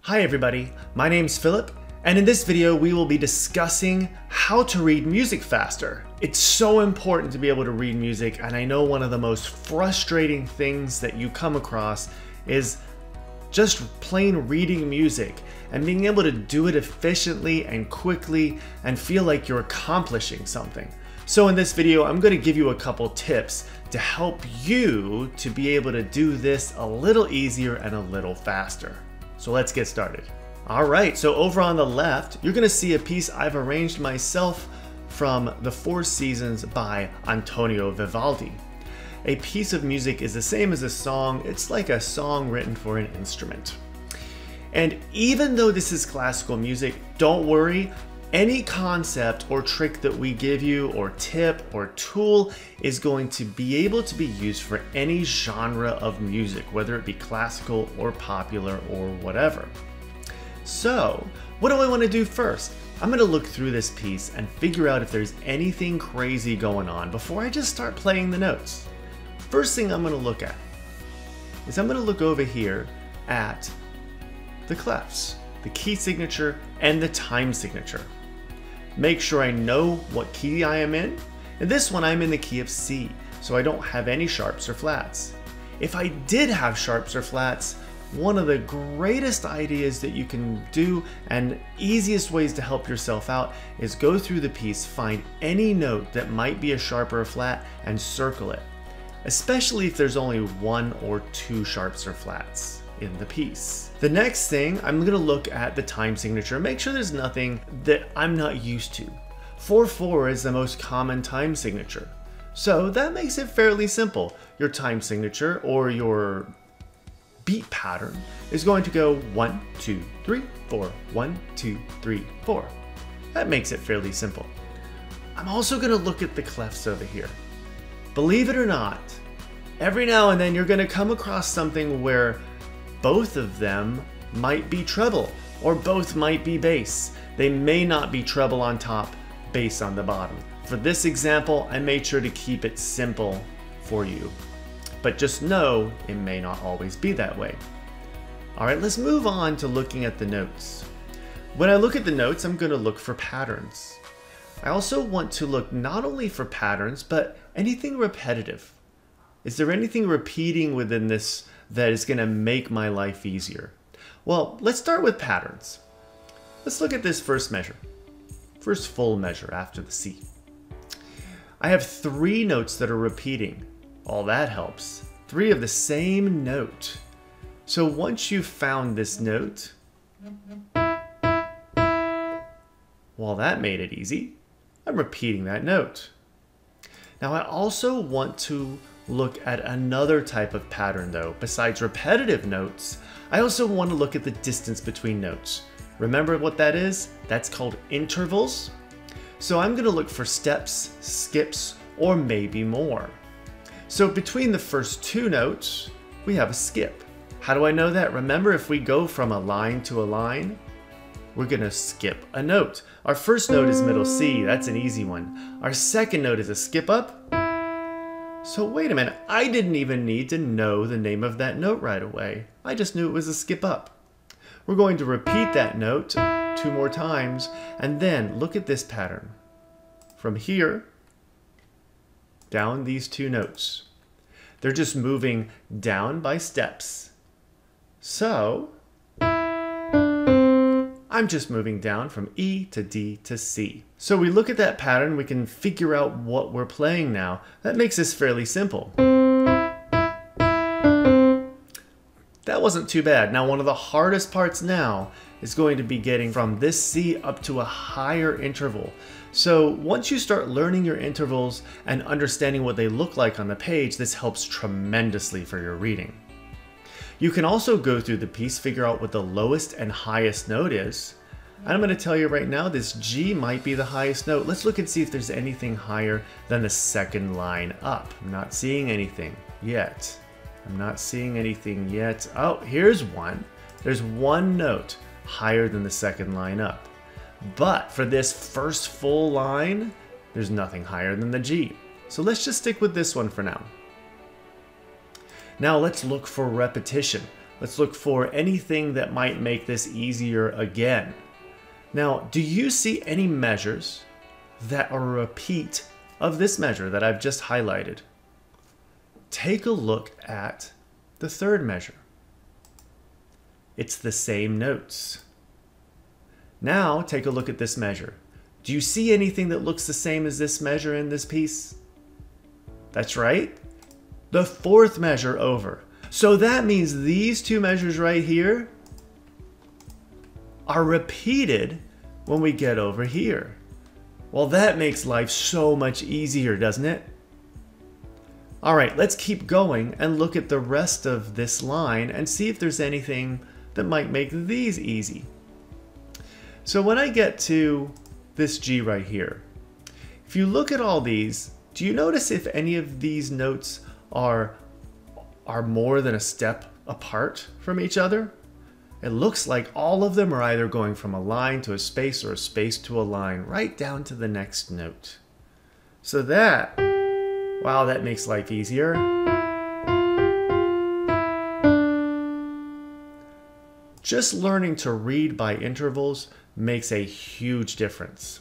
Hi everybody, my name's Philip, and in this video we will be discussing how to read music faster. It's so important to be able to read music, and I know one of the most frustrating things that you come across is just plain reading music and being able to do it efficiently and quickly and feel like you're accomplishing something. So in this video, I'm going to give you a couple tips to help you to be able to do this a little easier and a little faster. So let's get started. All right, so over on the left, you're gonna see a piece I've arranged myself from The Four Seasons by Antonio Vivaldi. A piece of music is the same as a song. It's like a song written for an instrument. And even though this is classical music, don't worry, any concept or trick that we give you or tip or tool is going to be able to be used for any genre of music, whether it be classical or popular or whatever. So what do I want to do first? I'm going to look through this piece and figure out if there's anything crazy going on before I just start playing the notes. First thing I'm going to look at is I'm going to look over here at the clefs, the key signature and the time signature. Make sure I know what key I am in. In this one, I'm in the key of C, so I don't have any sharps or flats. If I did have sharps or flats, one of the greatest ideas that you can do and easiest ways to help yourself out is go through the piece, find any note that might be a sharp or a flat, and circle it, especially if there's only one or two sharps or flats in the piece. The next thing, I'm going to look at the time signature, make sure there's nothing that I'm not used to. 4/4 is the most common time signature, so that makes it fairly simple. Your time signature or your beat pattern is going to go 1, 2, 3, 4, 1, 2, 3, 4. That makes it fairly simple. I'm also going to look at the clefs over here. Believe it or not, every now and then you're going to come across something where both of them might be treble, or both might be bass. They may not be treble on top, bass on the bottom. For this example, I made sure to keep it simple for you, but just know it may not always be that way. All right, let's move on to looking at the notes. When I look at the notes, I'm going to look for patterns. I also want to look not only for patterns, but anything repetitive. Is there anything repeating within this that is going to make my life easier? Well, let's start with patterns. Let's look at this first measure, first full measure after the C. I have 3 notes that are repeating. All that helps. 3 of the same note. So once you've found this note, well, that made it easy. I'm repeating that note. Now I also want to look at another type of pattern though. Besides repetitive notes, I also want to look at the distance between notes. Remember what that is? That's called intervals. So I'm going to look for steps, skips, or maybe more. So between the first 2 notes, we have a skip. How do I know that? Remember, if we go from a line to a line, we're going to skip a note. Our first note is middle C. That's an easy one. Our second note is a skip up. So wait a minute, I didn't even need to know the name of that note right away. I just knew it was a skip up. We're going to repeat that note 2 more times, and then look at this pattern. From here, down these 2 notes. They're just moving down by steps. So I'm just moving down from E to D to C. So we look at that pattern, we can figure out what we're playing now. That makes this fairly simple. That wasn't too bad. Now one of the hardest parts now is going to be getting from this C up to a higher interval. So once you start learning your intervals and understanding what they look like on the page, this helps tremendously for your reading. You can also go through the piece, figure out what the lowest and highest note is. And I'm going to tell you right now, this G might be the highest note. Let's look and see if there's anything higher than the second line up. I'm not seeing anything yet. I'm not seeing anything yet. Oh, here's one. There's one note higher than the second line up. But for this first full line, there's nothing higher than the G. So let's just stick with this one for now. Now let's look for repetition. Let's look for anything that might make this easier again. Now, do you see any measures that are a repeat of this measure that I've just highlighted? Take a look at the third measure. It's the same notes. Now, take a look at this measure. Do you see anything that looks the same as this measure in this piece? That's right, the fourth measure over. So that means these two measures right here are repeated when we get over here. Well, that makes life so much easier, doesn't it? All right, let's keep going and look at the rest of this line and see if there's anything that might make these easy. So when I get to this G right here, if you look at all these, do you notice if any of these notes are more than a step apart from each other? It looks like all of them are either going from a line to a space or a space to a line, right down to the next note. So that, wow, that makes life easier. Just learning to read by intervals makes a huge difference.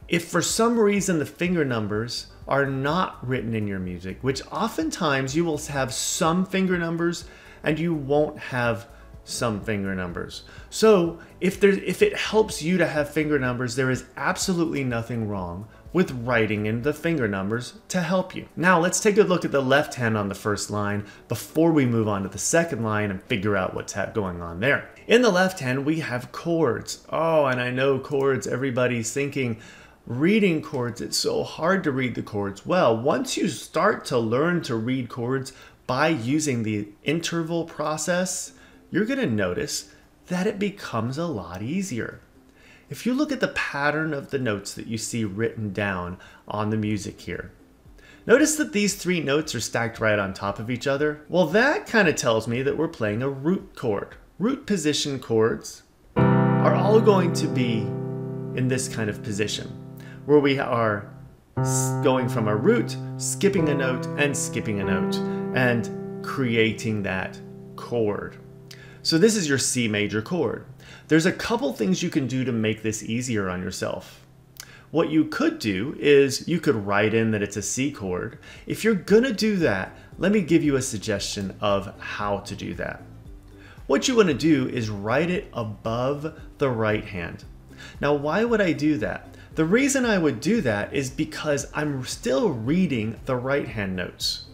If for some reason the finger numbers are not written in your music, which oftentimes you will have some finger numbers and you won't have some finger numbers. So if it helps you to have finger numbers, there is absolutely nothing wrong with writing in the finger numbers to help you. Now let's take a look at the left hand on the first line before we move on to the second line and figure out what's going on there. In the left hand we have chords. Oh, and I know chords, everybody's thinking, reading chords, it's so hard to read the chords. Well, once you start to learn to read chords by using the interval process, you're going to notice that it becomes a lot easier. If you look at the pattern of the notes that you see written down on the music here, notice that these three notes are stacked right on top of each other. Well, that kind of tells me that we're playing a root chord. Root position chords are all going to be in this kind of position, where we are going from a root, skipping a note, and creating that chord. So this is your C major chord. There's a couple things you can do to make this easier on yourself. What you could do is you could write in that it's a C chord. If you're gonna do that, let me give you a suggestion of how to do that. What you wanna do is write it above the right hand. Now, why would I do that? The reason I would do that is because I'm still reading the right hand notes.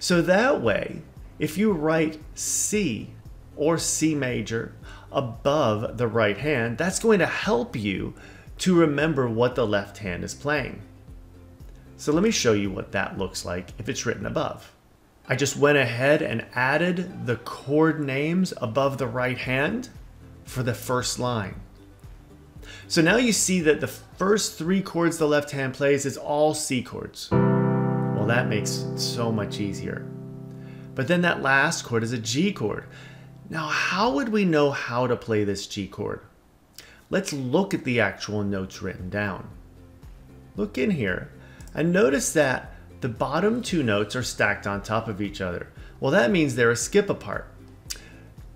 So that way, if you write C or C major above the right hand, that's going to help you to remember what the left hand is playing. So let me show you what that looks like if it's written above. I just went ahead and added the chord names above the right hand for the first line. So now you see that the first three chords the left hand plays is all C chords. Well, that makes it so much easier. But then that last chord is a G chord. Now, how would we know how to play this G chord? Let's look at the actual notes written down. Look in here and notice that the bottom two notes are stacked on top of each other. Well, that means they're a skip apart.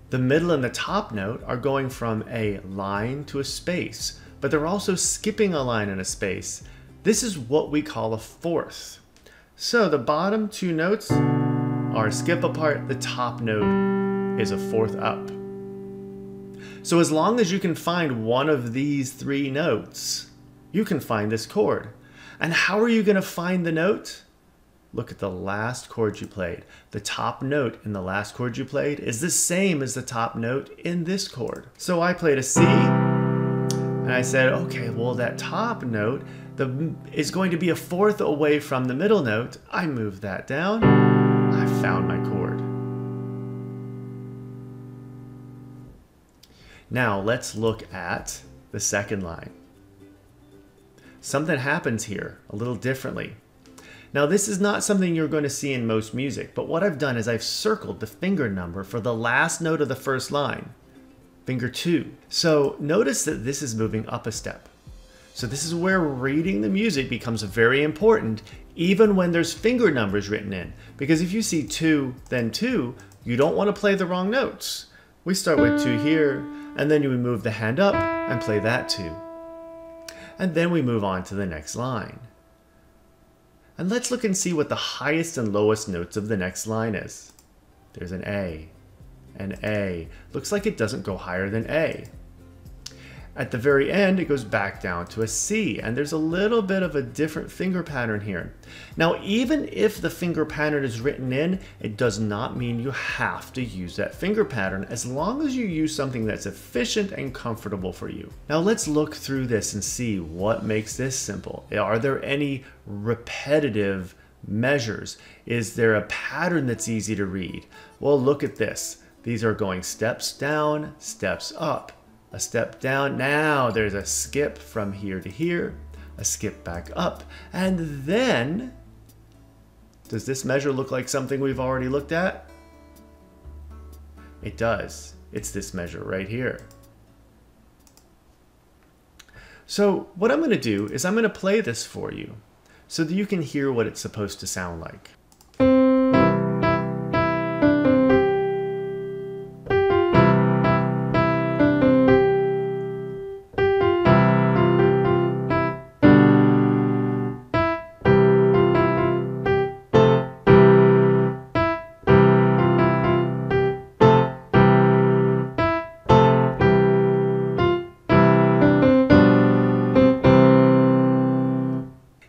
The middle and the top note are going from a line to a space, but they're also skipping a line and a space. This is what we call a fourth. So the bottom two notes are skip apart, the top note is a fourth up. So as long as you can find one of these three notes, you can find this chord. And how are you going to find the note? Look at the last chord you played. The top note in the last chord you played is the same as the top note in this chord. So I played a C, and I said, okay, well, that top note is going to be a fourth away from the middle note. I moved that down. I found my chord. Now let's look at the second line. Something happens here a little differently. Now this is not something you're going to see in most music, but what I've done is I've circled the finger number for the last note of the first line, finger 2. So notice that this is moving up a step. So this is where reading the music becomes very important, even when there's finger numbers written in. Because if you see 2, then 2, you don't want to play the wrong notes. We start with 2 here, and then we move the hand up and play that 2. And then we move on to the next line. And let's look and see what the highest and lowest notes of the next line is. There's an A. An A. Looks like it doesn't go higher than A. At the very end, it goes back down to a C, and there's a little bit of a different finger pattern here. Now, even if the finger pattern is written in, it does not mean you have to use that finger pattern as long as you use something that's efficient and comfortable for you. Now, let's look through this and see what makes this simple. Are there any repetitive measures? Is there a pattern that's easy to read? Well, look at this. These are going steps down, steps up. A step down, now there's a skip from here to here, a skip back up, and then, does this measure look like something we've already looked at? It does. It's this measure right here. So what I'm going to do is I'm going to play this for you so that you can hear what it's supposed to sound like.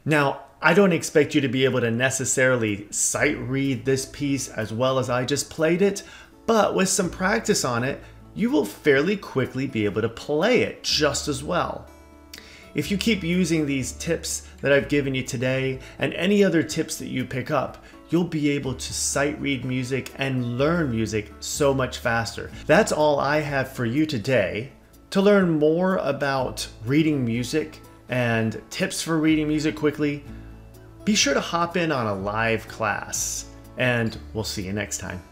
Now, I don't expect you to be able to necessarily sight read this piece as well as I just played it, but with some practice on it, you will fairly quickly be able to play it just as well. If you keep using these tips that I've given you today and any other tips that you pick up, you'll be able to sight read music and learn music so much faster. That's all I have for you today. To learn more about reading music and tips for reading music quickly, be sure to hop in on a live class, and we'll see you next time.